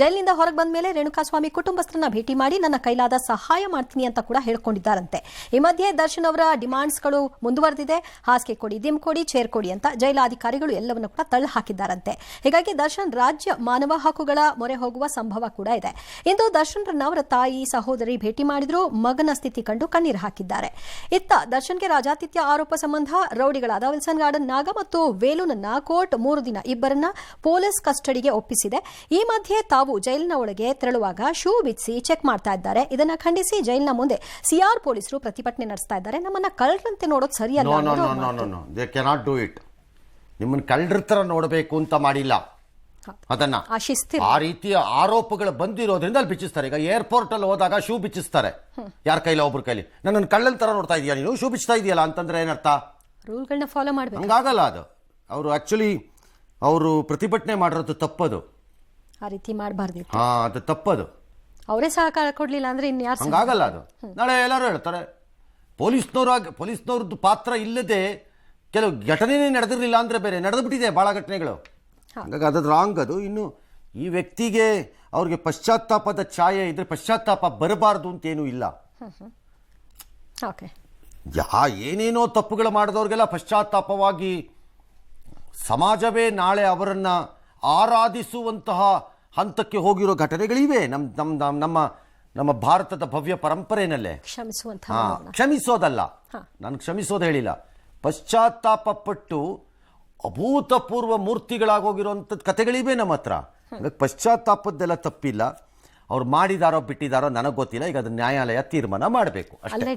ಜೈಲಿನಿಂದ ಹೊರಗೆ ಬಂದ ಮೇಲೆ ರೇಣುಕಾಸ್ವಾಮಿ ಕುಟುಂಬಸ್ಥರನ್ನ ಭೇಟಿ ಮಾಡಿ ನನ್ನ ಕೈಲಾದ ಸಹಾಯ ಮಾಡ್ತೀನಿ ಅಂತ ಕೂಡ ಹೇಳಿಕೊಂಡಿದ್ದಾರಂತೆ. ಈ ಮಧ್ಯೆ ದರ್ಶನ್ ಅವರ ಡಿಮಾಂಡ್ಸ್ಗಳು ಮುಂದುವರೆದಿದೆ. ಹಾಸಿಗೆ ಕೊಡಿ, ದಿಮ್ ಕೊಡಿ, ಚೇರ್ ಕೊಡಿ ಅಂತ ಜೈಲಾಧಿಕಾರಿಗಳು ಎಲ್ಲವನ್ನೂ ಕೂಡ ತಳ್ಳಿ ಹಾಕಿದ್ದಾರಂತೆ. ಹೀಗಾಗಿ ದರ್ಶನ್ ರಾಜ್ಯ ಮಾನವ ಹಕ್ಕುಗಳ ಮೊರೆ ಹೋಗುವ ಸಂಭವ ಕೂಡ ಇದೆ. ಇಂದು ದರ್ಶನ್ರನ್ನ ಅವರ ತಾಯಿ, ಸಹೋದರಿ ಭೇಟಿ ಮಾಡಿದ್ರು. ಮಗನ ಸ್ಥಿತಿ ಕಂಡು ಕಣ್ಣೀರು ಹಾಕಿದ್ದಾರೆ. ಇತ್ತ ದರ್ಶನ್ಗೆ ರಾಜಾತಿಥ್ಯ ಆರೋಪ ಸಂಬಂಧ ರೌಡಿಗಳಾದ ವಿಲ್ಸನ್ ಗಾರ್ಡನ್ ನಾಗ ಮತ್ತು ವೇಲುನನ್ನ ಕೋರ್ಟ್ 3 ದಿನ ಇಬ್ಬರನ್ನ ಪೊಲೀಸ್ ಕಸ್ಟಡಿಗೆ ಒಪ್ಪಿಸಿದೆ. ಈ ಮಧ್ಯೆ ತಾವು ಜೈಲಿನ ಒಳಗೆ ತೆರಳುವಾಗ ಶೂ ಬಿಚ್ಚಿ ಚೆಕ್ ಮಾಡ್ತಾ ಇದ್ದಾರೆ. ಇದನ್ನ ಖಂಡಿಸಿ ಜೈಲಿನ ಮುಂದೆ ಸಿಆರ್ ಪೊಲೀಸರು ಪ್ರತಿಭಟನೆ ನಡೆಸ್ತಾ ಇದ್ದಾರೆ. ನಮ್ಮನ್ನ ಕಳ್ಳರಂತೆ ನೋಡೋದು ಸರಿಯಲ್ಲ. ನಿಮ್ಮನ್ನ ಕಳ್ಳರ ತರ ನೋಡಬೇಕು ಅಂತ ಮಾಡಿಲ್ಲ. ಅದನ್ನ ಆ ರೀತಿಯ ಆರೋಪಗಳು ಬಂದಿರೋದ್ರಿಂದ ಅಲ್ಲಿ ಬಿಚ್ಚಿಸ್ತಾರೆ. ಈಗ ಏರ್ಪೋರ್ಟ್ ಅಲ್ಲಿ ಹೋದಾಗ ಶೂ ಬಿಚ್ಚಿಸ್ತಾರೆ, ಯಾರ ಕೈಲಿ ಒಬ್ರ ಕೈಲಿ. ನನ್ನ ಕಳ್ಳನ ತರ ನೋಡ್ತಾ ಇದೀಯಾ ನೀನು, ಶೂ ಬಿಚ್ಚಿಸ್ತಾ ಇದೆಯಲ್ಲ ಅಂತಂದ್ರೆ ಏನರ್ಥ? ರೂಲ್ಗಳನ್ನ ಫಾಲೋ ಮಾಡಬೇಕು. ಹಂಗಾಗಲ್ಲ. ಅದು ಅವರು ಆಕ್ಚುಲಿ ಅವರು ಪ್ರತಿಭಟನೆ ಮಾಡಿರೋದು ತಪ್ಪದು. ಆ ರೀತಿ ಮಾಡಬಾರ್ದು. ಅದು ತಪ್ಪದು. ಅವರೇ ಸಹಕಾರ ಕೊಡ್ಲಿಲ್ಲ ಅಂದ್ರೆ ಇನ್ಯಾರು? ಹಂಗಾಗಲ್ಲ. ಅದು ನಾಳೆ ಎಲ್ಲರೂ ಹೇಳ್ತಾರೆ ಪೊಲೀಸ್ನವ್ರದ್ದು ಪಾತ್ರ ಇಲ್ಲದೆ ಕೆಲವು ಘಟನೆನೇ ನಡೆದಿರಲಿಲ್ಲ ಅಂದ್ರೆ ಬೇರೆ, ನಡೆದ್ಬಿಟ್ಟಿದೆ ಬಹಳ ಘಟನೆಗಳು. ಹಾಗಾಗಿ ಅದು ರಾಂಗ್. ಅದು ಇನ್ನು ಈ ವ್ಯಕ್ತಿಗೆ ಅವ್ರಿಗೆ ಪಶ್ಚಾತ್ತಾಪದ ಛಾಯೆ ಇದ್ರೆ ಪಶ್ಚಾತ್ತಾಪ ಬರಬಾರ್ದು ಅಂತೇನೂ ಇಲ್ಲ. ಏನೇನೋ ತಪ್ಪುಗಳು ಮಾಡಿದವ್ರಿಗೆಲ್ಲ ಪಶ್ಚಾತ್ತಾಪವಾಗಿ ಸಮಾಜವೇ ನಾಳೆ ಅವರನ್ನ ಆರಾಧಿಸುವಂತಹ ಹಂತಕ್ಕೆ ಹೋಗಿರೋ ಘಟನೆಗಳಿವೆ ನಮ್ಮ ಭಾರತದ ಭವ್ಯ ಪರಂಪರೆಯಲ್ಲೇ. ಕ್ಷಮಿಸೋದಲ್ಲ, ನಾನು ಕ್ಷಮಿಸೋದು ಹೇಳಿಲ್ಲ. ಪಶ್ಚಾತ್ತಾಪ ಪಟ್ಟು ಅಭೂತಪೂರ್ವ ಮೂರ್ತಿಗಳಾಗೋಗಿರುವಂಥದ್ದು ಕಥೆಗಳಿವೆ ನಮ್ಮ ಹತ್ರ. ಪಶ್ಚಾತ್ತಾಪದ್ದೆಲ್ಲ ತಪ್ಪಿಲ್ಲ. ಅವ್ರು ಮಾಡಿದಾರೋ ಬಿಟ್ಟಿದಾರೋ ನನಗೆ ಗೊತ್ತಿಲ್ಲ. ಈಗ ಅದು ನ್ಯಾಯಾಲಯ ತೀರ್ಮಾನ ಮಾಡಬೇಕು ಅಷ್ಟೇ.